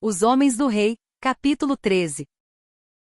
Os Homens do Rei, capítulo 13.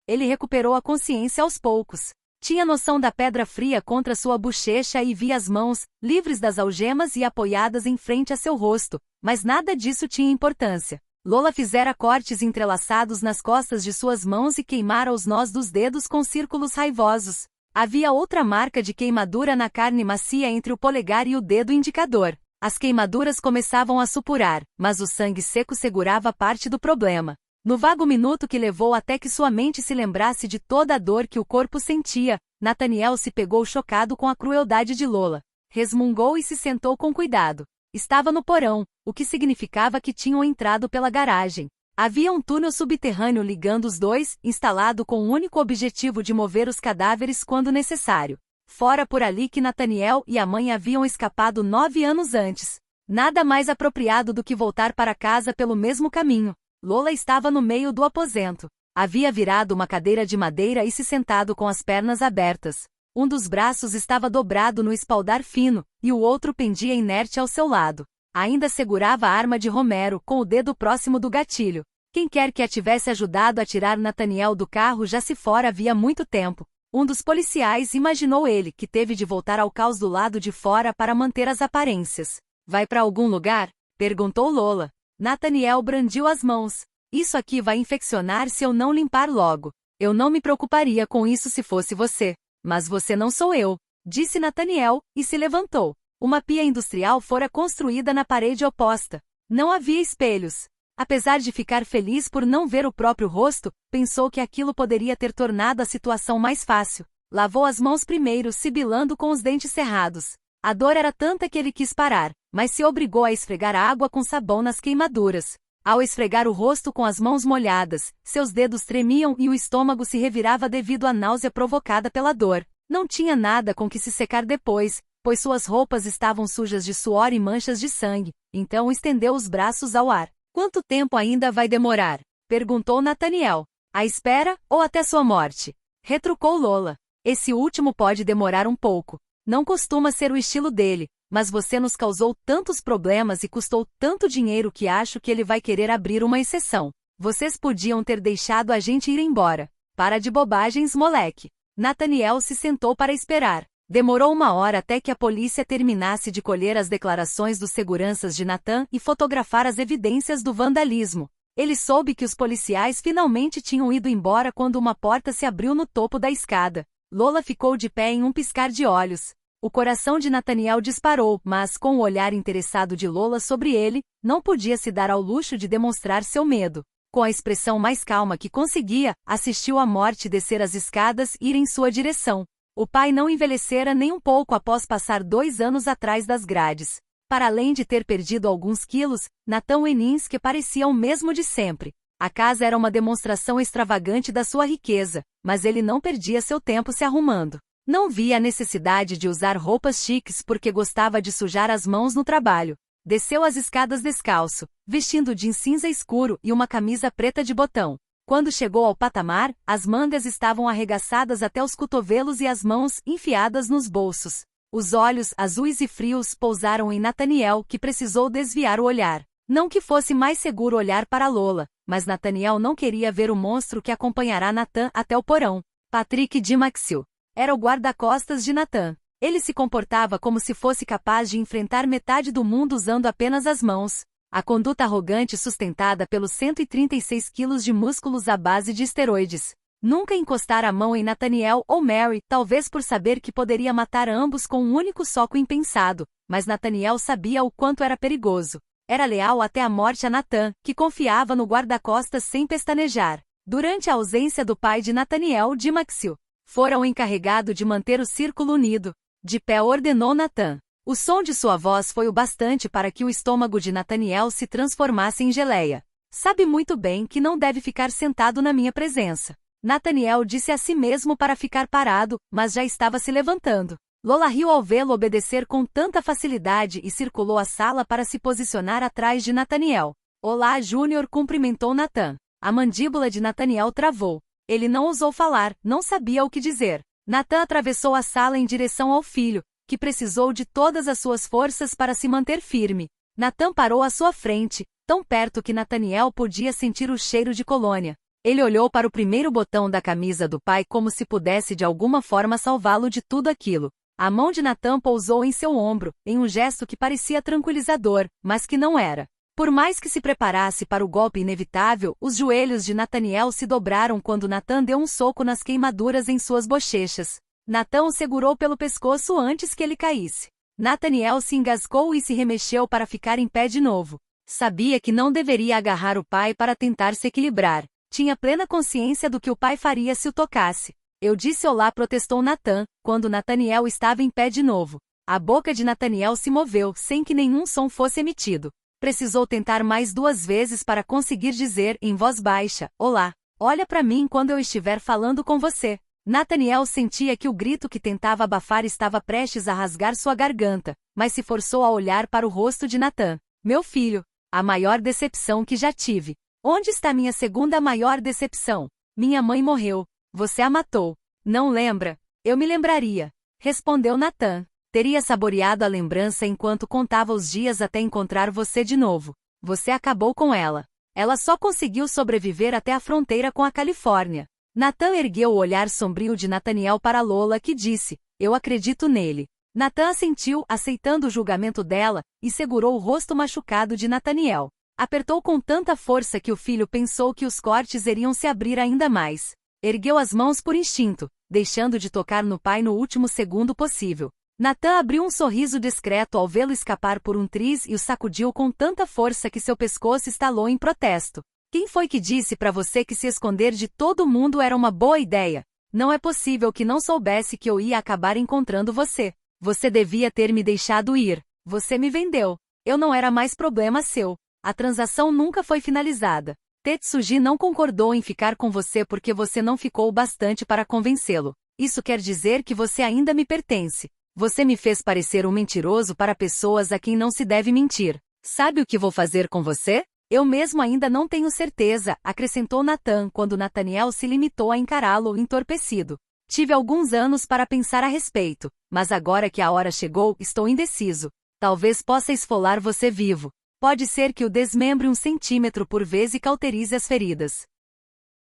Ele recuperou a consciência aos poucos. Tinha noção da pedra fria contra sua bochecha e via as mãos, livres das algemas e apoiadas em frente a seu rosto, mas nada disso tinha importância. Lola fizera cortes entrelaçados nas costas de suas mãos e queimara os nós dos dedos com círculos raivosos. Havia outra marca de queimadura na carne macia entre o polegar e o dedo indicador. As queimaduras começavam a supurar, mas o sangue seco segurava parte do problema. No vago minuto que levou até que sua mente se lembrasse de toda a dor que o corpo sentia, Nathaniel se pegou chocado com a crueldade de Lola. Resmungou e se sentou com cuidado. Estava no porão, o que significava que tinham entrado pela garagem. Havia um túnel subterrâneo ligando os dois, instalado com o único objetivo de mover os cadáveres quando necessário. Fora por ali que Nathaniel e a mãe haviam escapado 9 anos antes. Nada mais apropriado do que voltar para casa pelo mesmo caminho. Lola estava no meio do aposento. Havia virado uma cadeira de madeira e se sentado com as pernas abertas. Um dos braços estava dobrado no espaldar fino, e o outro pendia inerte ao seu lado. Ainda segurava a arma de Romero, com o dedo próximo do gatilho. Quem quer que a tivesse ajudado a tirar Nathaniel do carro já se fora havia muito tempo. Um dos policiais imaginou ele, que teve de voltar ao caos do lado de fora para manter as aparências. Vai para algum lugar? Perguntou Lola. Nathaniel brandiu as mãos. Isso aqui vai infeccionar se eu não limpar logo. Eu não me preocuparia com isso se fosse você. Mas você não sou eu, disse Nathaniel, e se levantou. Uma pia industrial fora construída na parede oposta. Não havia espelhos. Apesar de ficar feliz por não ver o próprio rosto, pensou que aquilo poderia ter tornado a situação mais fácil. Lavou as mãos primeiro, sibilando com os dentes cerrados. A dor era tanta que ele quis parar, mas se obrigou a esfregar a água com sabão nas queimaduras. Ao esfregar o rosto com as mãos molhadas, seus dedos tremiam e o estômago se revirava devido à náusea provocada pela dor. Não tinha nada com que se secar depois, pois suas roupas estavam sujas de suor e manchas de sangue, então estendeu os braços ao ar. Quanto tempo ainda vai demorar? Perguntou Nathaniel. À espera, ou até sua morte? Retrucou Lola. Esse último pode demorar um pouco. Não costuma ser o estilo dele, mas você nos causou tantos problemas e custou tanto dinheiro que acho que ele vai querer abrir uma exceção. Vocês podiam ter deixado a gente ir embora. Para de bobagens, moleque. Nathaniel se sentou para esperar. Demorou 1 hora até que a polícia terminasse de colher as declarações dos seguranças de Nathan e fotografar as evidências do vandalismo. Ele soube que os policiais finalmente tinham ido embora quando uma porta se abriu no topo da escada. Lola ficou de pé em um piscar de olhos. O coração de Nathaniel disparou, mas com o olhar interessado de Lola sobre ele, não podia se dar ao luxo de demonstrar seu medo. Com a expressão mais calma que conseguia, assistiu a morte descer as escadas e ir em sua direção. O pai não envelhecera nem um pouco após passar 2 anos atrás das grades. Para além de ter perdido alguns quilos, Nathan Weninski parecia o mesmo de sempre. A casa era uma demonstração extravagante da sua riqueza, mas ele não perdia seu tempo se arrumando. Não via a necessidade de usar roupas chiques porque gostava de sujar as mãos no trabalho. Desceu as escadas descalço, vestindo jeans cinza escuro e uma camisa preta de botão. Quando chegou ao patamar, as mangas estavam arregaçadas até os cotovelos e as mãos enfiadas nos bolsos. Os olhos, azuis e frios, pousaram em Nathaniel, que precisou desviar o olhar. Não que fosse mais seguro olhar para Lola, mas Nathaniel não queria ver o monstro que acompanhará Nathan até o porão. Patrick Dimaxill era o guarda-costas de Nathan. Ele se comportava como se fosse capaz de enfrentar metade do mundo usando apenas as mãos. A conduta arrogante sustentada pelos 136 quilos de músculos à base de esteroides. Nunca encostar a mão em Nathaniel ou Mary, talvez por saber que poderia matar ambos com um único soco impensado, mas Nathaniel sabia o quanto era perigoso. Era leal até a morte a Nathan, que confiava no guarda-costas sem pestanejar. Durante a ausência do pai de Nathaniel, Dimaxill, fora o encarregado de manter o círculo unido. De pé ordenou Nathan. O som de sua voz foi o bastante para que o estômago de Nathaniel se transformasse em geleia. Sabe muito bem que não deve ficar sentado na minha presença. Nathaniel disse a si mesmo para ficar parado, mas já estava se levantando. Lola riu ao vê-lo obedecer com tanta facilidade e circulou a sala para se posicionar atrás de Nathaniel. Olá, Júnior, cumprimentou Nathan. A mandíbula de Nathaniel travou. Ele não ousou falar, não sabia o que dizer. Nathan atravessou a sala em direção ao filho, que precisou de todas as suas forças para se manter firme. Nathan parou à sua frente, tão perto que Nathaniel podia sentir o cheiro de colônia. Ele olhou para o primeiro botão da camisa do pai como se pudesse de alguma forma salvá-lo de tudo aquilo. A mão de Nathan pousou em seu ombro, em um gesto que parecia tranquilizador, mas que não era. Por mais que se preparasse para o golpe inevitável, os joelhos de Nathaniel se dobraram quando Nathan deu um soco nas queimaduras em suas bochechas. Nathan o segurou pelo pescoço antes que ele caísse. Nathaniel se engasgou e se remexeu para ficar em pé de novo. Sabia que não deveria agarrar o pai para tentar se equilibrar. Tinha plena consciência do que o pai faria se o tocasse. Eu disse olá, protestou Nathan, quando Nathaniel estava em pé de novo. A boca de Nathaniel se moveu, sem que nenhum som fosse emitido. Precisou tentar mais 2 vezes para conseguir dizer, em voz baixa, olá, olha para mim quando eu estiver falando com você. Nathaniel sentia que o grito que tentava abafar estava prestes a rasgar sua garganta, mas se forçou a olhar para o rosto de Nathan. Meu filho, a maior decepção que já tive. Onde está minha segunda maior decepção? Minha mãe morreu. Você a matou. Não lembra? Eu me lembraria. Respondeu Nathan. Teria saboreado a lembrança enquanto contava os dias até encontrar você de novo. Você acabou com ela. Ela só conseguiu sobreviver até a fronteira com a Califórnia. Nathan ergueu o olhar sombrio de Nathaniel para Lola, que disse, eu acredito nele. Nathan assentiu, aceitando o julgamento dela, e segurou o rosto machucado de Nathaniel. Apertou com tanta força que o filho pensou que os cortes iriam se abrir ainda mais. Ergueu as mãos por instinto, deixando de tocar no pai no último segundo possível. Nathan abriu um sorriso discreto ao vê-lo escapar por um triz e o sacudiu com tanta força que seu pescoço estalou em protesto. Quem foi que disse para você que se esconder de todo mundo era uma boa ideia? Não é possível que não soubesse que eu ia acabar encontrando você. Você devia ter me deixado ir. Você me vendeu. Eu não era mais problema seu. A transação nunca foi finalizada. Tetsuji não concordou em ficar com você porque você não ficou bastante para convencê-lo. Isso quer dizer que você ainda me pertence. Você me fez parecer um mentiroso para pessoas a quem não se deve mentir. Sabe o que vou fazer com você? Eu mesmo ainda não tenho certeza, acrescentou Nathan quando Nathaniel se limitou a encará-lo entorpecido. Tive alguns anos para pensar a respeito, mas agora que a hora chegou, estou indeciso. Talvez possa esfolar você vivo. Pode ser que o desmembre 1 centímetro por vez e cauterize as feridas.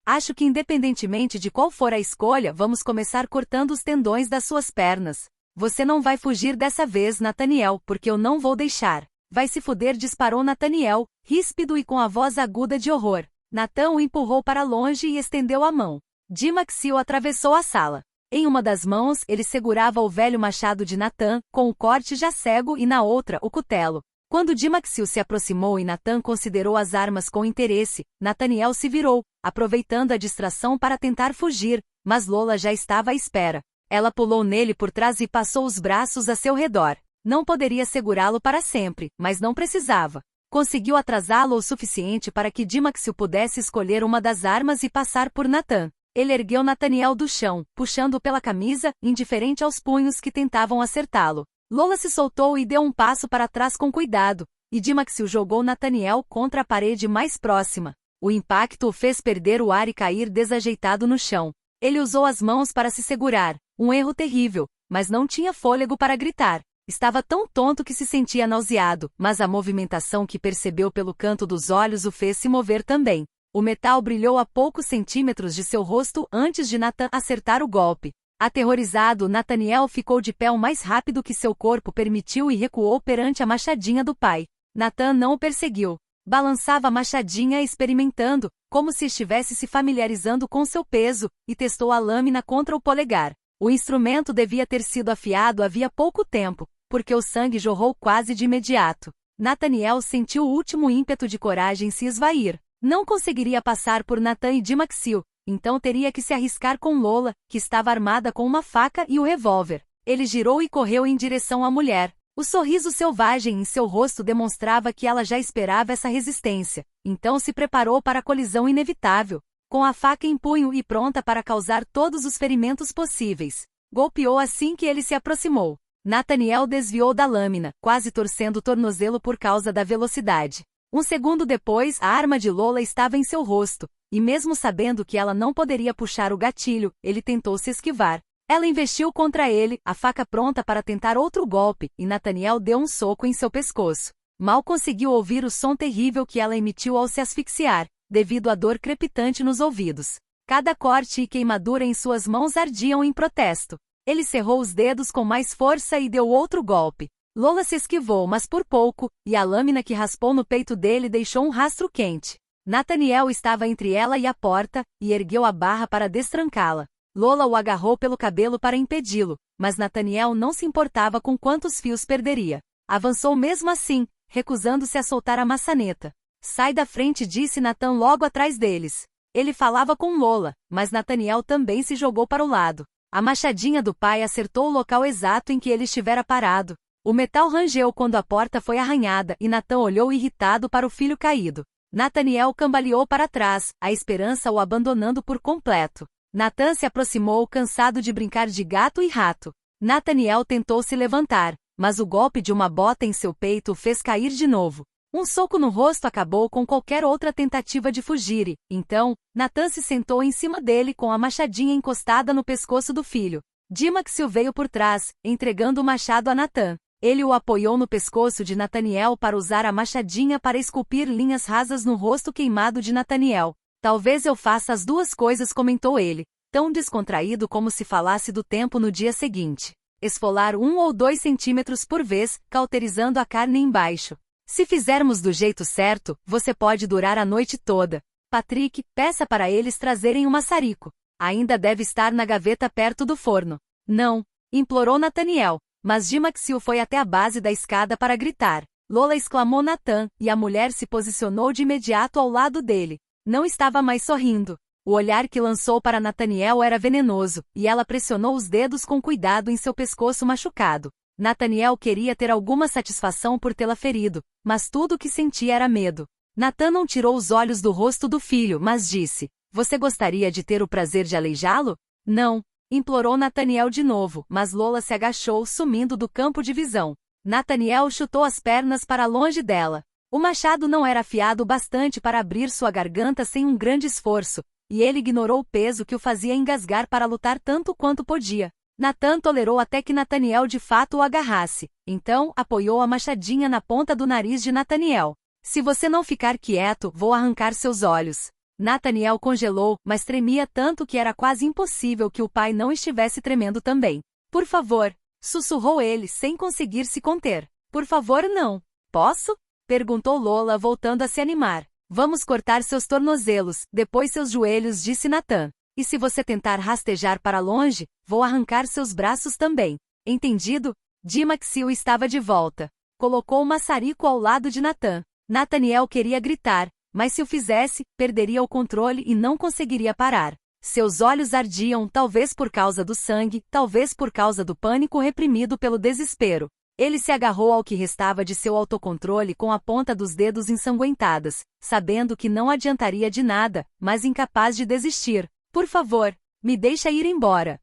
Acho que independentemente de qual for a escolha, vamos começar cortando os tendões das suas pernas. Você não vai fugir dessa vez, Nathaniel, porque eu não vou deixar. Vai se fuder, disparou Nathaniel, ríspido e com a voz aguda de horror. Nathan o empurrou para longe e estendeu a mão. Dimaxil atravessou a sala. Em uma das mãos, ele segurava o velho machado de Nathan, com o corte já cego, e na outra, o cutelo. Quando Dimaxil se aproximou e Nathan considerou as armas com interesse, Nathaniel se virou, aproveitando a distração para tentar fugir, mas Lola já estava à espera. Ela pulou nele por trás e passou os braços a seu redor. Não poderia segurá-lo para sempre, mas não precisava. Conseguiu atrasá-lo o suficiente para que Dimaxil pudesse escolher uma das armas e passar por Nathan. Ele ergueu Nathaniel do chão, puxando-o pela camisa, indiferente aos punhos que tentavam acertá-lo. Lola se soltou e deu um passo para trás com cuidado, e Dimaxil jogou Nathaniel contra a parede mais próxima. O impacto o fez perder o ar e cair desajeitado no chão. Ele usou as mãos para se segurar, um erro terrível, mas não tinha fôlego para gritar. Estava tão tonto que se sentia nauseado, mas a movimentação que percebeu pelo canto dos olhos o fez se mover também. O metal brilhou a poucos centímetros de seu rosto antes de Nathan acertar o golpe. Aterrorizado, Nathaniel ficou de pé o mais rápido que seu corpo permitiu e recuou perante a machadinha do pai. Nathan não o perseguiu. Balançava a machadinha experimentando, como se estivesse se familiarizando com seu peso, e testou a lâmina contra o polegar. O instrumento devia ter sido afiado havia pouco tempo, porque o sangue jorrou quase de imediato. Nathaniel sentiu o último ímpeto de coragem se esvair. Não conseguiria passar por Nathan e Dimaxil, então teria que se arriscar com Lola, que estava armada com uma faca e o revólver. Ele girou e correu em direção à mulher. O sorriso selvagem em seu rosto demonstrava que ela já esperava essa resistência, então se preparou para a colisão inevitável, com a faca em punho e pronta para causar todos os ferimentos possíveis. Golpeou assim que ele se aproximou. Nathaniel desviou da lâmina, quase torcendo o tornozelo por causa da velocidade. Um segundo depois, a arma de Lola estava em seu rosto, e mesmo sabendo que ela não poderia puxar o gatilho, ele tentou se esquivar. Ela investiu contra ele, a faca pronta para tentar outro golpe, e Nathaniel deu um soco em seu pescoço. Mal conseguiu ouvir o som terrível que ela emitiu ao se asfixiar, devido à dor crepitante nos ouvidos. Cada corte e queimadura em suas mãos ardiam em protesto. Ele cerrou os dedos com mais força e deu outro golpe. Lola se esquivou, mas por pouco, e a lâmina que raspou no peito dele deixou um rastro quente. Nathaniel estava entre ela e a porta, e ergueu a barra para destrancá-la. Lola o agarrou pelo cabelo para impedi-lo, mas Nathaniel não se importava com quantos fios perderia. Avançou mesmo assim, recusando-se a soltar a maçaneta. Sai da frente, disse Nathan logo atrás deles. Ele falava com Lola, mas Nathaniel também se jogou para o lado. A machadinha do pai acertou o local exato em que ele estivera parado. O metal rangeu quando a porta foi arranhada e Nathan olhou irritado para o filho caído. Nathaniel cambaleou para trás, a esperança o abandonando por completo. Nathan se aproximou, cansado de brincar de gato e rato. Nathaniel tentou se levantar, mas o golpe de uma bota em seu peito o fez cair de novo. Um soco no rosto acabou com qualquer outra tentativa de fugir e, então, Nathan se sentou em cima dele com a machadinha encostada no pescoço do filho. Dimaxil veio por trás, entregando o machado a Nathan. Ele o apoiou no pescoço de Nathaniel para usar a machadinha para esculpir linhas rasas no rosto queimado de Nathaniel. Talvez eu faça as duas coisas, comentou ele, tão descontraído como se falasse do tempo no dia seguinte. Esfolar 1 ou 2 centímetros por vez, cauterizando a carne embaixo. Se fizermos do jeito certo, você pode durar a noite toda. Patrick, peça para eles trazerem um maçarico. Ainda deve estar na gaveta perto do forno. Não, implorou Nathaniel, mas Dimaxil foi até a base da escada para gritar. Lola, exclamou Nathan, e a mulher se posicionou de imediato ao lado dele. Não estava mais sorrindo. O olhar que lançou para Nathaniel era venenoso, e ela pressionou os dedos com cuidado em seu pescoço machucado. Nathaniel queria ter alguma satisfação por tê-la ferido, mas tudo o que sentia era medo. Nathan não tirou os olhos do rosto do filho, mas disse, você gostaria de ter o prazer de aleijá-lo? Não, implorou Nathaniel de novo, mas Lola se agachou, sumindo do campo de visão. Nathaniel chutou as pernas para longe dela. O machado não era afiado bastante para abrir sua garganta sem um grande esforço, e ele ignorou o peso que o fazia engasgar para lutar tanto quanto podia. Nathan tolerou até que Nathaniel de fato o agarrasse, então apoiou a machadinha na ponta do nariz de Nathaniel. Se você não ficar quieto, vou arrancar seus olhos. Nathaniel congelou, mas tremia tanto que era quase impossível que o pai não estivesse tremendo também. Por favor, sussurrou ele sem conseguir se conter. Por favor, não. Posso? Perguntou Lola, voltando a se animar. Vamos cortar seus tornozelos, depois seus joelhos, disse Nathan. E se você tentar rastejar para longe, vou arrancar seus braços também. Entendido? Dimaxil estava de volta. Colocou o maçarico ao lado de Nathan. Nathaniel queria gritar, mas se o fizesse, perderia o controle e não conseguiria parar. Seus olhos ardiam, talvez por causa do sangue, talvez por causa do pânico reprimido pelo desespero. Ele se agarrou ao que restava de seu autocontrole com a ponta dos dedos ensanguentadas, sabendo que não adiantaria de nada, mas incapaz de desistir. Por favor, me deixa ir embora,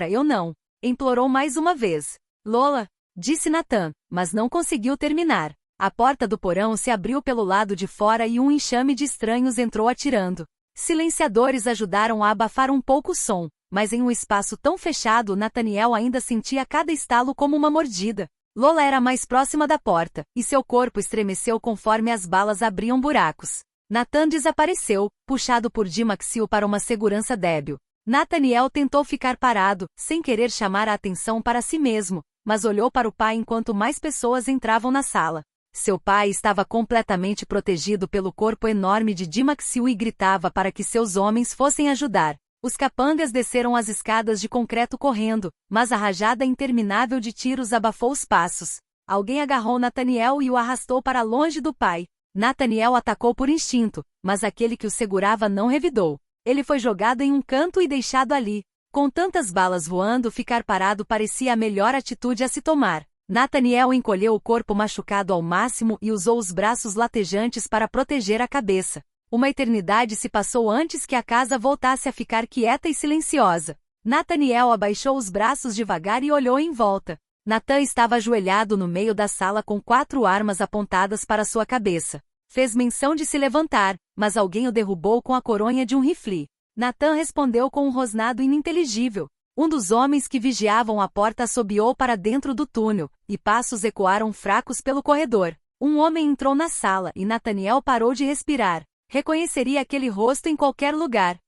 eu não. Implorou mais uma vez. Lola, disse Nathan, mas não conseguiu terminar. A porta do porão se abriu pelo lado de fora e um enxame de estranhos entrou atirando. Silenciadores ajudaram a abafar um pouco o som, mas em um espaço tão fechado Nathaniel ainda sentia cada estalo como uma mordida. Lola era mais próxima da porta, e seu corpo estremeceu conforme as balas abriam buracos. Nathan desapareceu, puxado por Dimaxil para uma segurança débil. Nathaniel tentou ficar parado, sem querer chamar a atenção para si mesmo, mas olhou para o pai enquanto mais pessoas entravam na sala. Seu pai estava completamente protegido pelo corpo enorme de Dimaxil e gritava para que seus homens fossem ajudar. Os capangas desceram as escadas de concreto correndo, mas a rajada interminável de tiros abafou os passos. Alguém agarrou Nathaniel e o arrastou para longe do pai. Nathaniel atacou por instinto, mas aquele que o segurava não revidou. Ele foi jogado em um canto e deixado ali. Com tantas balas voando, ficar parado parecia a melhor atitude a se tomar. Nathaniel encolheu o corpo machucado ao máximo e usou os braços latejantes para proteger a cabeça. Uma eternidade se passou antes que a casa voltasse a ficar quieta e silenciosa. Nathaniel abaixou os braços devagar e olhou em volta. Nathan estava ajoelhado no meio da sala com 4 armas apontadas para sua cabeça. Fez menção de se levantar, mas alguém o derrubou com a coronha de um rifle. Nathan respondeu com um rosnado ininteligível. Um dos homens que vigiavam a porta assobiou para dentro do túnel, e passos ecoaram fracos pelo corredor. Um homem entrou na sala e Nathaniel parou de respirar. Reconheceria aquele rosto em qualquer lugar.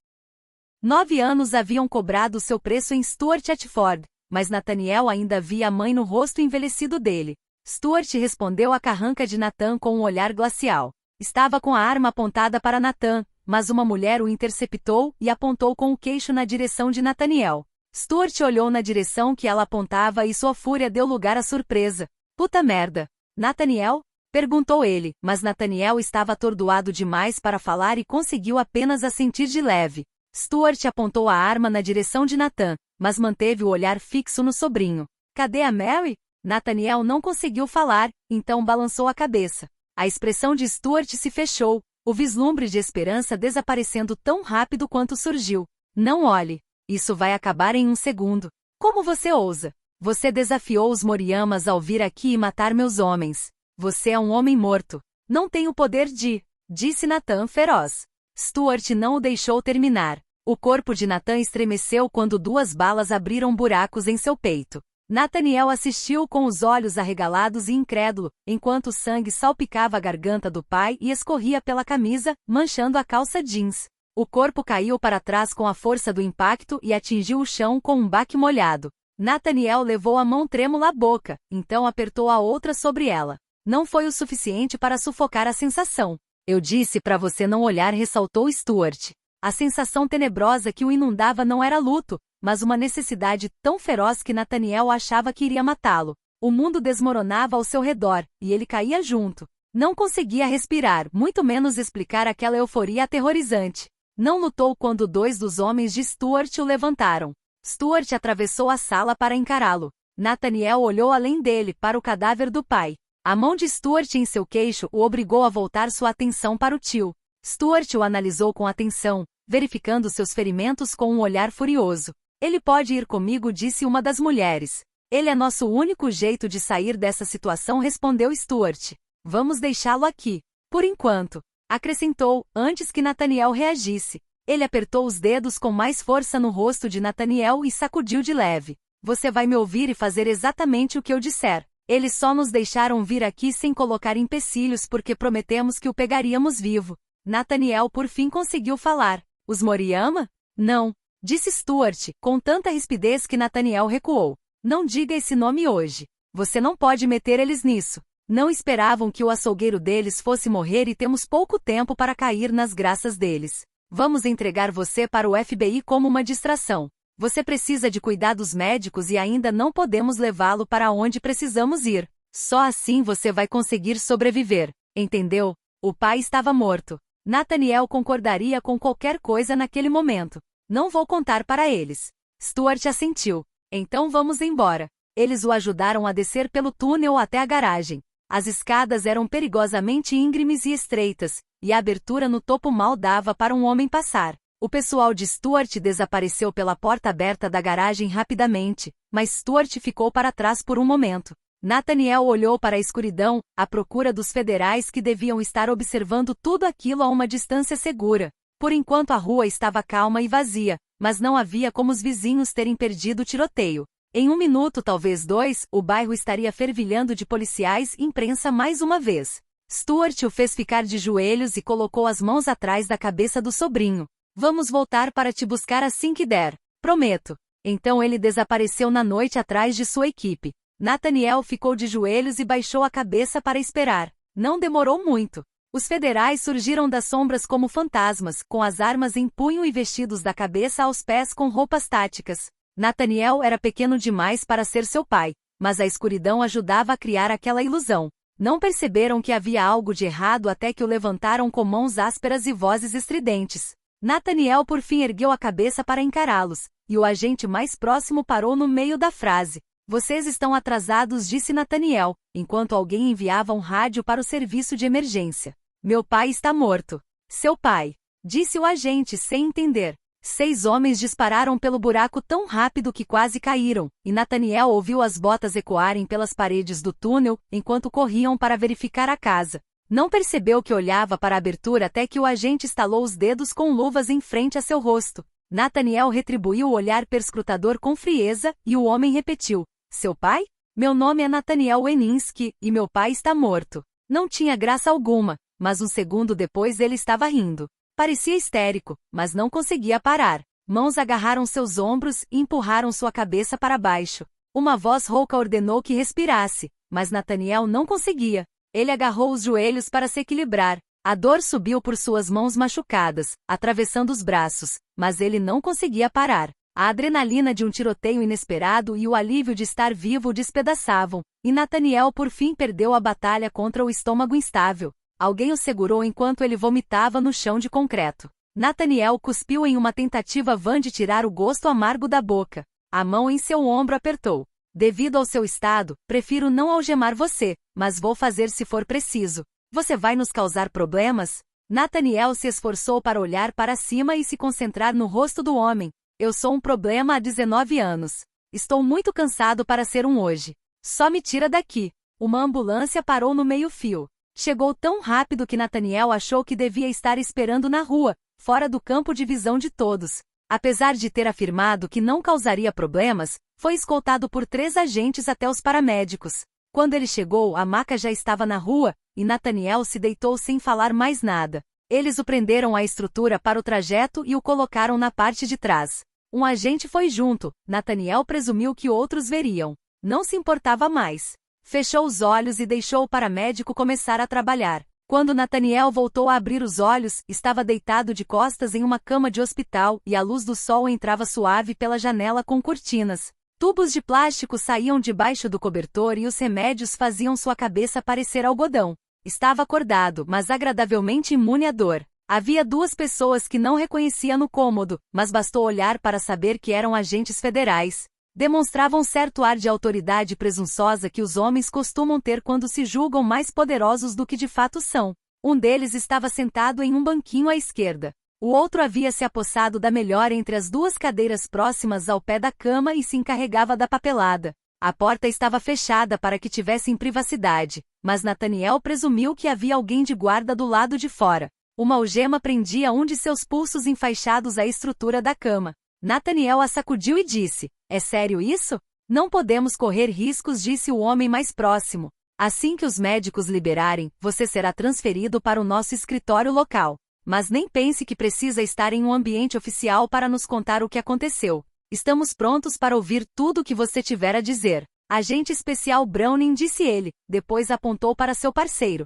9 anos haviam cobrado seu preço em Stuart Atford, mas Nathaniel ainda via a mãe no rosto envelhecido dele. Stuart respondeu à carranca de Nathan com um olhar glacial. Estava com a arma apontada para Nathan, mas uma mulher o interceptou e apontou com o queixo na direção de Nathaniel. Stuart olhou na direção que ela apontava e sua fúria deu lugar à surpresa. Puta merda! Nathaniel? Perguntou ele, mas Nathaniel estava atordoado demais para falar e conseguiu apenas assentir de leve. Stuart apontou a arma na direção de Nathan, mas manteve o olhar fixo no sobrinho. Cadê a Mary? Nathaniel não conseguiu falar, então balançou a cabeça. A expressão de Stuart se fechou, o vislumbre de esperança desaparecendo tão rápido quanto surgiu. Não olhe. Isso vai acabar em um segundo. Como você ousa? Você desafiou os Moriyamas ao vir aqui e matar meus homens. Você é um homem morto. Não tem o poder de... disse Nathan feroz. Stuart não o deixou terminar. O corpo de Nathan estremeceu quando 2 balas abriram buracos em seu peito. Nathaniel assistiu com os olhos arregalados e incrédulo, enquanto o sangue salpicava a garganta do pai e escorria pela camisa, manchando a calça jeans. O corpo caiu para trás com a força do impacto e atingiu o chão com um baque molhado. Nathaniel levou a mão trêmula à boca, então apertou a outra sobre ela. Não foi o suficiente para sufocar a sensação. Eu disse para você não olhar, ressaltou Stuart. A sensação tenebrosa que o inundava não era luto, mas uma necessidade tão feroz que Nathaniel achava que iria matá-lo. O mundo desmoronava ao seu redor, e ele caía junto. Não conseguia respirar, muito menos explicar aquela euforia aterrorizante. Não lutou quando 2 dos homens de Stuart o levantaram. Stuart atravessou a sala para encará-lo. Nathaniel olhou além dele, para o cadáver do pai. A mão de Stuart em seu queixo o obrigou a voltar sua atenção para o tio. Stuart o analisou com atenção, verificando seus ferimentos com um olhar furioso. Ele pode ir comigo, disse uma das mulheres. Ele é nosso único jeito de sair dessa situação, respondeu Stuart. Vamos deixá-lo aqui. Por enquanto. Acrescentou, antes que Nathaniel reagisse. Ele apertou os dedos com mais força no rosto de Nathaniel e sacudiu de leve. Você vai me ouvir e fazer exatamente o que eu disser. Eles só nos deixaram vir aqui sem colocar empecilhos porque prometemos que o pegaríamos vivo. Nathaniel por fim conseguiu falar. Os Moriyama? Não, disse Stuart, com tanta rispidez que Nathaniel recuou. Não diga esse nome hoje. Você não pode meter eles nisso. Não esperavam que o açougueiro deles fosse morrer e temos pouco tempo para cair nas graças deles. Vamos entregar você para o FBI como uma distração. Você precisa de cuidados médicos e ainda não podemos levá-lo para onde precisamos ir. Só assim você vai conseguir sobreviver, entendeu? O pai estava morto. Nathaniel concordaria com qualquer coisa naquele momento. Não vou contar para eles. Stuart assentiu. Então vamos embora. Eles o ajudaram a descer pelo túnel até a garagem. As escadas eram perigosamente íngremes e estreitas, e a abertura no topo mal dava para um homem passar. O pessoal de Stuart desapareceu pela porta aberta da garagem rapidamente, mas Stuart ficou para trás por um momento. Nathaniel olhou para a escuridão, à procura dos federais que deviam estar observando tudo aquilo a uma distância segura. Por enquanto a rua estava calma e vazia, mas não havia como os vizinhos terem perdido o tiroteio. Em 1 minuto, talvez 2, o bairro estaria fervilhando de policiais e imprensa mais uma vez. Stuart o fez ficar de joelhos e colocou as mãos atrás da cabeça do sobrinho. Vamos voltar para te buscar assim que der. Prometo. Então ele desapareceu na noite atrás de sua equipe. Nathaniel ficou de joelhos e baixou a cabeça para esperar. Não demorou muito. Os federais surgiram das sombras como fantasmas, com as armas em punho e vestidos da cabeça aos pés com roupas táticas. Nathaniel era pequeno demais para ser seu pai, mas a escuridão ajudava a criar aquela ilusão. Não perceberam que havia algo de errado até que o levantaram com mãos ásperas e vozes estridentes. Nathaniel por fim ergueu a cabeça para encará-los, e o agente mais próximo parou no meio da frase. Vocês estão atrasados, disse Nathaniel, enquanto alguém enviava um rádio para o serviço de emergência. Meu pai está morto. Seu pai, disse o agente sem entender. 6 homens dispararam pelo buraco tão rápido que quase caíram, e Nathaniel ouviu as botas ecoarem pelas paredes do túnel, enquanto corriam para verificar a casa. Não percebeu que olhava para a abertura até que o agente estalou os dedos com luvas em frente a seu rosto. Nathaniel retribuiu o olhar perscrutador com frieza, e o homem repetiu. Seu pai? Meu nome é Nathaniel Weninski, e meu pai está morto. Não tinha graça alguma, mas um segundo depois ele estava rindo. Parecia histérico, mas não conseguia parar. Mãos agarraram seus ombros e empurraram sua cabeça para baixo. Uma voz rouca ordenou que respirasse, mas Nathaniel não conseguia. Ele agarrou os joelhos para se equilibrar. A dor subiu por suas mãos machucadas, atravessando os braços, mas ele não conseguia parar. A adrenalina de um tiroteio inesperado e o alívio de estar vivo o despedaçavam, e Nathaniel por fim perdeu a batalha contra o estômago instável. Alguém o segurou enquanto ele vomitava no chão de concreto. Nathaniel cuspiu em uma tentativa vã de tirar o gosto amargo da boca. A mão em seu ombro apertou. Devido ao seu estado, prefiro não algemar você, mas vou fazer se for preciso. Você vai nos causar problemas? Nathaniel se esforçou para olhar para cima e se concentrar no rosto do homem. Eu sou um problema há 19 anos. Estou muito cansado para ser um hoje. Só me tira daqui. Uma ambulância parou no meio-fio. Chegou tão rápido que Nathaniel achou que devia estar esperando na rua, fora do campo de visão de todos. Apesar de ter afirmado que não causaria problemas, foi escoltado por 3 agentes até os paramédicos. Quando ele chegou, a maca já estava na rua, e Nathaniel se deitou sem falar mais nada. Eles o prenderam à estrutura para o trajeto e o colocaram na parte de trás. Um agente foi junto. Nathaniel presumiu que outros veriam. Não se importava mais. Fechou os olhos e deixou o paramédico começar a trabalhar. Quando Nathaniel voltou a abrir os olhos, estava deitado de costas em uma cama de hospital e a luz do sol entrava suave pela janela com cortinas. Tubos de plástico saíam debaixo do cobertor e os remédios faziam sua cabeça parecer algodão. Estava acordado, mas agradavelmente imune à dor. Havia 2 pessoas que não reconhecia no cômodo, mas bastou olhar para saber que eram agentes federais. Demonstravam certo ar de autoridade presunçosa que os homens costumam ter quando se julgam mais poderosos do que de fato são. Um deles estava sentado em um banquinho à esquerda. O outro havia se apossado da melhor entre as 2 cadeiras próximas ao pé da cama e se encarregava da papelada. A porta estava fechada para que tivessem privacidade, mas Nathaniel presumiu que havia alguém de guarda do lado de fora. Uma algema prendia um de seus pulsos enfaixados à estrutura da cama. Nathaniel a sacudiu e disse: "É sério isso? Não podemos correr riscos", disse o homem mais próximo. "Assim que os médicos liberarem, você será transferido para o nosso escritório local. Mas nem pense que precisa estar em um ambiente oficial para nos contar o que aconteceu. Estamos prontos para ouvir tudo o que você tiver a dizer." "Agente especial Browning", disse ele, depois apontou para seu parceiro.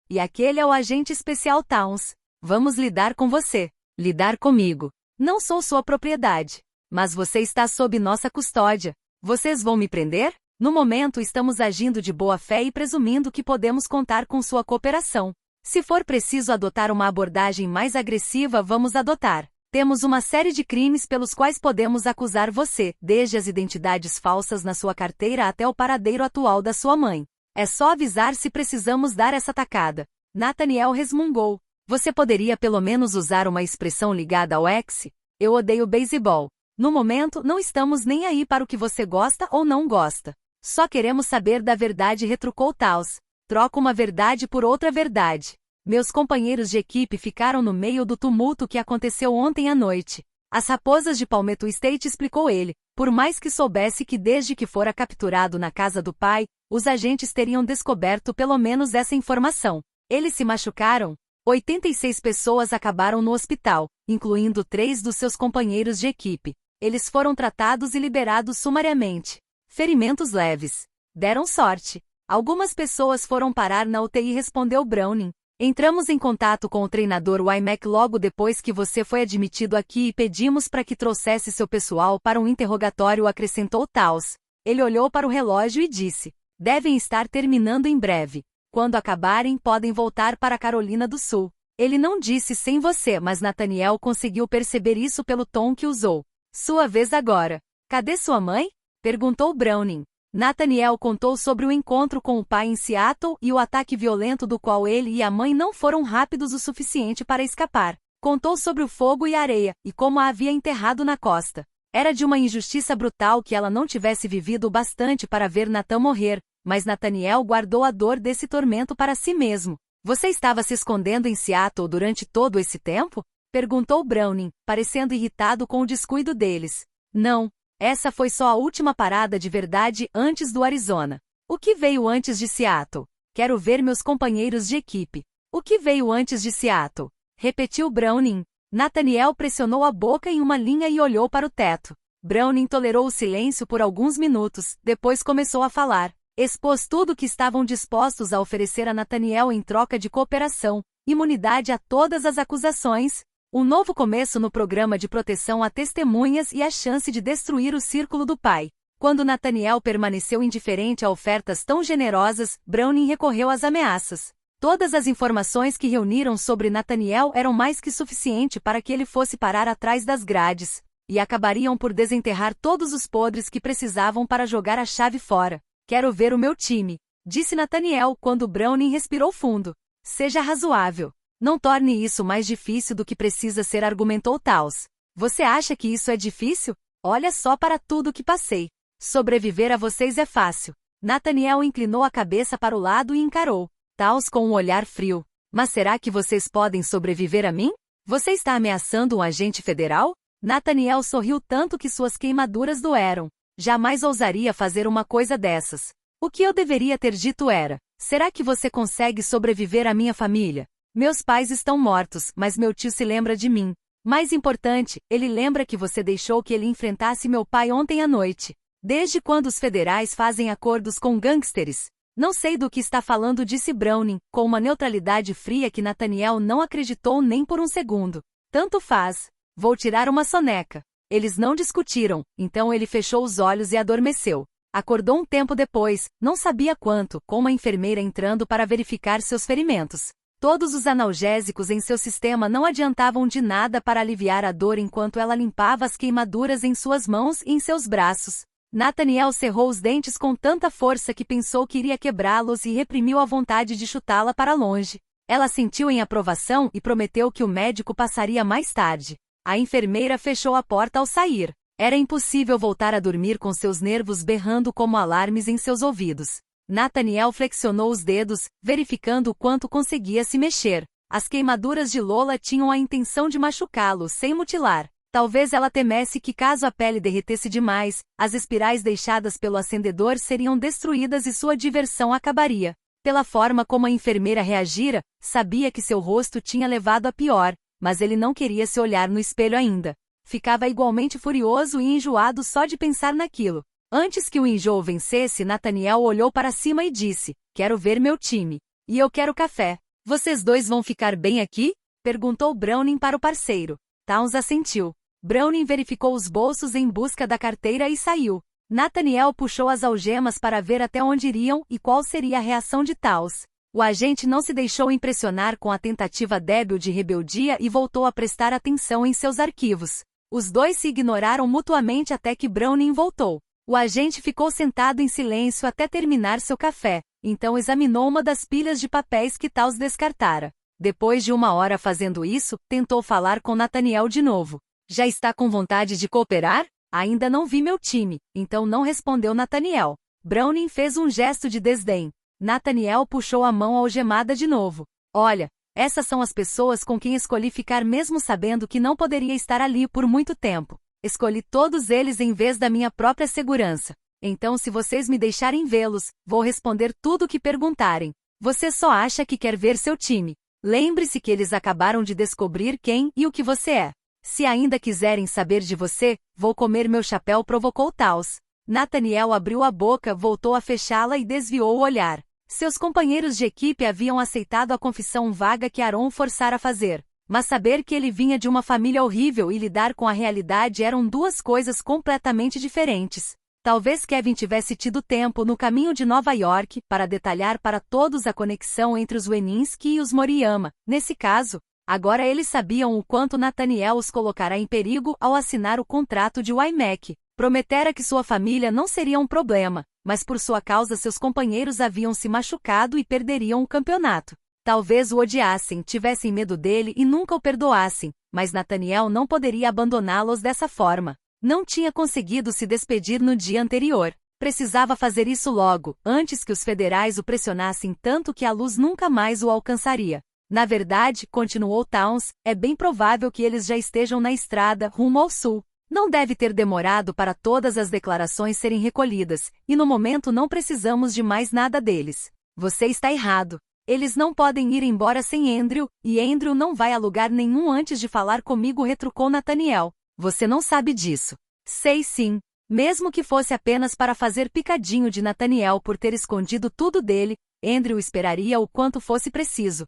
"E aquele é o agente especial Towns. Vamos lidar com você. Lidar comigo. Não sou sua propriedade. Mas você está sob nossa custódia. Vocês vão me prender? No momento estamos agindo de boa fé e presumindo que podemos contar com sua cooperação. Se for preciso adotar uma abordagem mais agressiva, vamos adotar. Temos uma série de crimes pelos quais podemos acusar você, desde as identidades falsas na sua carteira até o paradeiro atual da sua mãe. É só avisar se precisamos dar essa tacada." Nathaniel resmungou. "Você poderia pelo menos usar uma expressão ligada ao ex? Eu odeio beisebol. No momento, não estamos nem aí para o que você gosta ou não gosta. Só queremos saber da verdade", retrucou Taos. "Troca uma verdade por outra verdade. Meus companheiros de equipe ficaram no meio do tumulto que aconteceu ontem à noite. As raposas de Palmetto State", explicou ele, por mais que soubesse que desde que fora capturado na casa do pai, os agentes teriam descoberto pelo menos essa informação. "Eles se machucaram?" 86 pessoas acabaram no hospital, incluindo 3 dos seus companheiros de equipe. Eles foram tratados e liberados sumariamente. Ferimentos leves. Deram sorte. Algumas pessoas foram parar na UTI, respondeu Browning. "Entramos em contato com o treinador Wymack logo depois que você foi admitido aqui e pedimos para que trouxesse seu pessoal para um interrogatório", acrescentou Taos. Ele olhou para o relógio e disse: "Devem estar terminando em breve. Quando acabarem, podem voltar para a Carolina do Sul." Ele não disse "sem você", mas Nathaniel conseguiu perceber isso pelo tom que usou. "Sua vez agora. Cadê sua mãe?" perguntou Browning. Nathaniel contou sobre o encontro com o pai em Seattle e o ataque violento do qual ele e a mãe não foram rápidos o suficiente para escapar. Contou sobre o fogo e a areia, e como a havia enterrado na costa. Era de uma injustiça brutal que ela não tivesse vivido o bastante para ver Nathan morrer, mas Nathaniel guardou a dor desse tormento para si mesmo. "Você estava se escondendo em Seattle durante todo esse tempo?" perguntou Browning, parecendo irritado com o descuido deles. "Não. Essa foi só a última parada de verdade antes do Arizona." "O que veio antes de Seattle?" Quero ver meus companheiros de equipe. O que veio antes de Seattle? Repetiu Browning. Nathaniel pressionou a boca em uma linha e olhou para o teto. Browning tolerou o silêncio por alguns minutos, depois começou a falar. Expôs tudo o que estavam dispostos a oferecer a Nathaniel em troca de cooperação, imunidade a todas as acusações, um novo começo no programa de proteção a testemunhas e a chance de destruir o círculo do pai. Quando Nathaniel permaneceu indiferente a ofertas tão generosas, Browning recorreu às ameaças. Todas as informações que reuniram sobre Nathaniel eram mais que suficiente para que ele fosse parar atrás das grades, e acabariam por desenterrar todos os podres que precisavam para jogar a chave fora. Quero ver o meu time, disse Nathaniel quando Browning respirou fundo. Seja razoável. Não torne isso mais difícil do que precisa ser, argumentou Taos. Você acha que isso é difícil? Olha só para tudo que passei. Sobreviver a vocês é fácil. Nathaniel inclinou a cabeça para o lado e encarou Taos com um olhar frio. Mas será que vocês podem sobreviver a mim? Você está ameaçando um agente federal? Nathaniel sorriu tanto que suas queimaduras doeram. Jamais ousaria fazer uma coisa dessas. O que eu deveria ter dito era: será que você consegue sobreviver à minha família? Meus pais estão mortos, mas meu tio se lembra de mim. Mais importante, ele lembra que você deixou que ele enfrentasse meu pai ontem à noite. Desde quando os federais fazem acordos com gangsters? Não sei do que está falando, disse Browning, com uma neutralidade fria que Nathaniel não acreditou nem por um segundo. Tanto faz. Vou tirar uma soneca. Eles não discutiram, então ele fechou os olhos e adormeceu. Acordou um tempo depois, não sabia quanto, com uma enfermeira entrando para verificar seus ferimentos. Todos os analgésicos em seu sistema não adiantavam de nada para aliviar a dor enquanto ela limpava as queimaduras em suas mãos e em seus braços. Nathaniel cerrou os dentes com tanta força que pensou que iria quebrá-los e reprimiu a vontade de chutá-la para longe. Ela sentiu em aprovação e prometeu que o médico passaria mais tarde. A enfermeira fechou a porta ao sair. Era impossível voltar a dormir com seus nervos berrando como alarmes em seus ouvidos. Nathaniel flexionou os dedos, verificando o quanto conseguia se mexer. As queimaduras de Lola tinham a intenção de machucá-lo sem mutilar. Talvez ela temesse que, caso a pele derretesse demais, as espirais deixadas pelo acendedor seriam destruídas e sua diversão acabaria. Pela forma como a enfermeira reagira, sabia que seu rosto tinha levado a pior, mas ele não queria se olhar no espelho ainda. Ficava igualmente furioso e enjoado só de pensar naquilo. Antes que o enjoo vencesse, Nathaniel olhou para cima e disse: quero ver meu time. E eu quero café. Vocês dois vão ficar bem aqui? Perguntou Browning para o parceiro. Towns assentiu. Browning verificou os bolsos em busca da carteira e saiu. Nathaniel puxou as algemas para ver até onde iriam e qual seria a reação de Towns. O agente não se deixou impressionar com a tentativa débil de rebeldia e voltou a prestar atenção em seus arquivos. Os dois se ignoraram mutuamente até que Browning voltou. O agente ficou sentado em silêncio até terminar seu café, então examinou uma das pilhas de papéis que Towns descartara. Depois de uma hora fazendo isso, tentou falar com Nathaniel de novo. Já está com vontade de cooperar? Ainda não vi meu time, então não respondeu Nathaniel. Browning fez um gesto de desdém. Nathaniel puxou a mão algemada de novo. Olha, essas são as pessoas com quem escolhi ficar mesmo sabendo que não poderia estar ali por muito tempo. Escolhi todos eles em vez da minha própria segurança. Então, se vocês me deixarem vê-los, vou responder tudo o que perguntarem. Você só acha que quer ver seu time. Lembre-se que eles acabaram de descobrir quem e o que você é. Se ainda quiserem saber de você, vou comer meu chapéu, provocou Towns. Nathaniel abriu a boca, voltou a fechá-la e desviou o olhar. Seus companheiros de equipe haviam aceitado a confissão vaga que Aaron forçara a fazer. Mas saber que ele vinha de uma família horrível e lidar com a realidade eram duas coisas completamente diferentes. Talvez Kevin tivesse tido tempo no caminho de Nova York para detalhar para todos a conexão entre os Weninsky e os Moriyama. Nesse caso, agora eles sabiam o quanto Nathaniel os colocará em perigo ao assinar o contrato de WiMAC. Prometera que sua família não seria um problema, mas por sua causa seus companheiros haviam se machucado e perderiam o campeonato. Talvez o odiassem, tivessem medo dele e nunca o perdoassem, mas Nathaniel não poderia abandoná-los dessa forma. Não tinha conseguido se despedir no dia anterior. Precisava fazer isso logo, antes que os federais o pressionassem tanto que a luz nunca mais o alcançaria. Na verdade, continuou Towns, é bem provável que eles já estejam na estrada rumo ao sul. Não deve ter demorado para todas as declarações serem recolhidas, e no momento não precisamos de mais nada deles. Você está errado. Eles não podem ir embora sem Andrew, e Andrew não vai a lugar nenhum antes de falar comigo, retrucou Nathaniel. Você não sabe disso. Sei sim. Mesmo que fosse apenas para fazer picadinho de Nathaniel por ter escondido tudo dele, Andrew esperaria o quanto fosse preciso.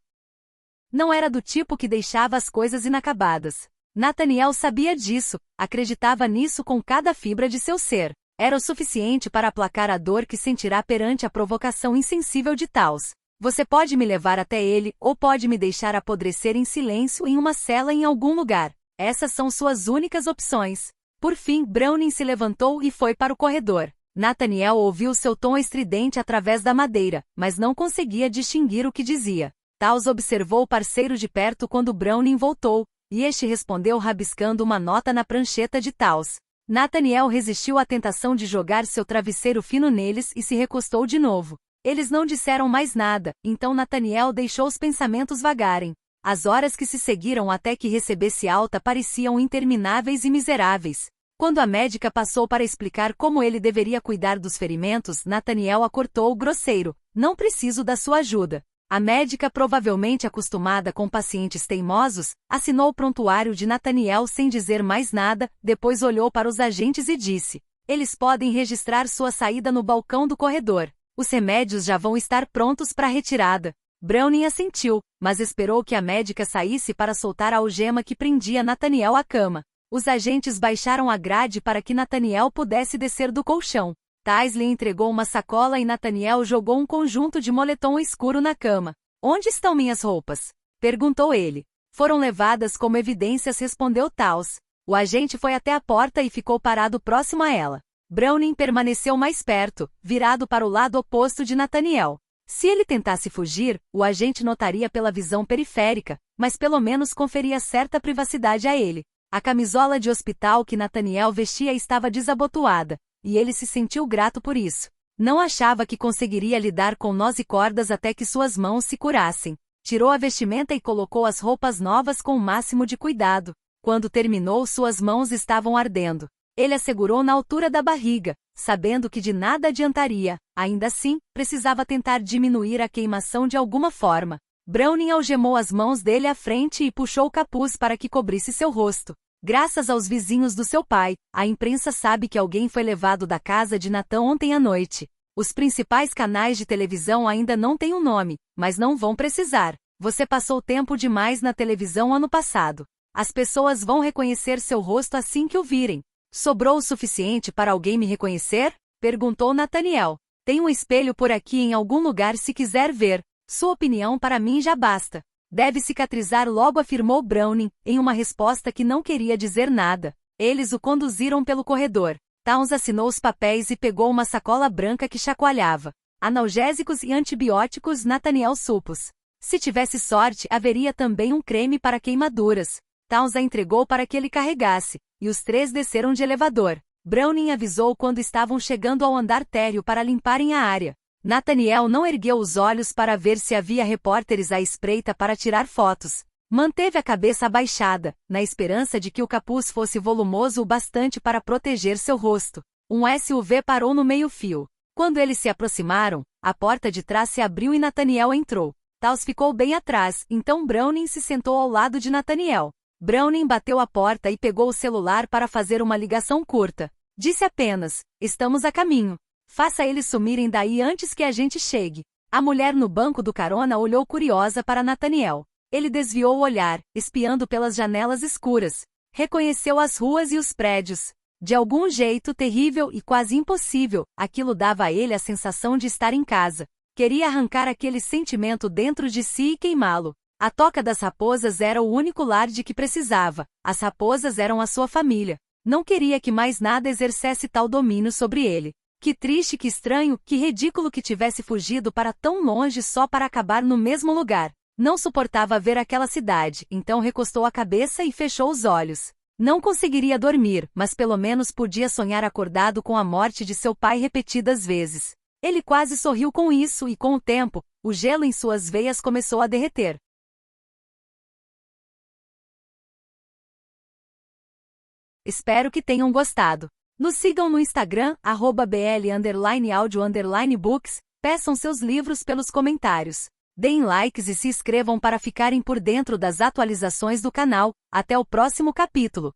Não era do tipo que deixava as coisas inacabadas. Nathaniel sabia disso, acreditava nisso com cada fibra de seu ser. Era o suficiente para aplacar a dor que sentirá perante a provocação insensível de Taos. Você pode me levar até ele, ou pode me deixar apodrecer em silêncio em uma cela em algum lugar. Essas são suas únicas opções. Por fim, Browning se levantou e foi para o corredor. Nathaniel ouviu seu tom estridente através da madeira, mas não conseguia distinguir o que dizia. Taos observou o parceiro de perto quando Browning voltou, e este respondeu rabiscando uma nota na prancheta de Taos. Nathaniel resistiu à tentação de jogar seu travesseiro fino neles e se recostou de novo. Eles não disseram mais nada, então Nathaniel deixou os pensamentos vagarem. As horas que se seguiram até que recebesse alta pareciam intermináveis e miseráveis. Quando a médica passou para explicar como ele deveria cuidar dos ferimentos, Nathaniel a cortou grosseiro. Não preciso da sua ajuda. A médica, provavelmente acostumada com pacientes teimosos, assinou o prontuário de Nathaniel sem dizer mais nada, depois olhou para os agentes e disse: eles podem registrar sua saída no balcão do corredor. Os remédios já vão estar prontos para retirada. Browning assentiu, mas esperou que a médica saísse para soltar a algema que prendia Nathaniel à cama. Os agentes baixaram a grade para que Nathaniel pudesse descer do colchão. Taos lhe entregou uma sacola e Nathaniel jogou um conjunto de moletom escuro na cama. Onde estão minhas roupas? Perguntou ele. Foram levadas como evidências, respondeu Taos. O agente foi até a porta e ficou parado próximo a ela. Browning permaneceu mais perto, virado para o lado oposto de Nathaniel. Se ele tentasse fugir, o agente notaria pela visão periférica, mas pelo menos conferia certa privacidade a ele. A camisola de hospital que Nathaniel vestia estava desabotoada, e ele se sentiu grato por isso. Não achava que conseguiria lidar com nós e cordas até que suas mãos se curassem. Tirou a vestimenta e colocou as roupas novas com o máximo de cuidado. Quando terminou, suas mãos estavam ardendo. Ele a segurou na altura da barriga, sabendo que de nada adiantaria. Ainda assim, precisava tentar diminuir a queimação de alguma forma. Browning algemou as mãos dele à frente e puxou o capuz para que cobrisse seu rosto. Graças aos vizinhos do seu pai, a imprensa sabe que alguém foi levado da casa de Nathan ontem à noite. Os principais canais de televisão ainda não têm um nome, mas não vão precisar. Você passou tempo demais na televisão ano passado. As pessoas vão reconhecer seu rosto assim que o virem. Sobrou o suficiente para alguém me reconhecer? Perguntou Nathaniel. Tem um espelho por aqui em algum lugar se quiser ver. Sua opinião para mim já basta. Deve cicatrizar logo, afirmou Browning, em uma resposta que não queria dizer nada. Eles o conduziram pelo corredor. Taos assinou os papéis e pegou uma sacola branca que chacoalhava. Analgésicos e antibióticos, Nathaniel supôs. Se tivesse sorte, haveria também um creme para queimaduras. Taos a entregou para que ele carregasse, e os três desceram de elevador. Browning avisou quando estavam chegando ao andar térreo para limparem a área. Nathaniel não ergueu os olhos para ver se havia repórteres à espreita para tirar fotos. Manteve a cabeça abaixada, na esperança de que o capuz fosse volumoso o bastante para proteger seu rosto. Um SUV parou no meio-fio. Quando eles se aproximaram, a porta de trás se abriu e Nathaniel entrou. Taos ficou bem atrás, então Browning se sentou ao lado de Nathaniel. Browning bateu a porta e pegou o celular para fazer uma ligação curta. Disse apenas: estamos a caminho. Faça eles sumirem daí antes que a gente chegue. A mulher no banco do carona olhou curiosa para Nathaniel. Ele desviou o olhar, espiando pelas janelas escuras. Reconheceu as ruas e os prédios. De algum jeito terrível e quase impossível, aquilo dava a ele a sensação de estar em casa. Queria arrancar aquele sentimento dentro de si e queimá-lo. A Toca das Raposas era o único lar de que precisava. As raposas eram a sua família. Não queria que mais nada exercesse tal domínio sobre ele. Que triste, que estranho, que ridículo que tivesse fugido para tão longe só para acabar no mesmo lugar. Não suportava ver aquela cidade, então recostou a cabeça e fechou os olhos. Não conseguiria dormir, mas pelo menos podia sonhar acordado com a morte de seu pai repetidas vezes. Ele quase sorriu com isso e, com o tempo, o gelo em suas veias começou a derreter. Espero que tenham gostado. Nos sigam no Instagram, @bl_audio_books, Peçam seus livros pelos comentários. Deem likes e se inscrevam para ficarem por dentro das atualizações do canal. Até o próximo capítulo!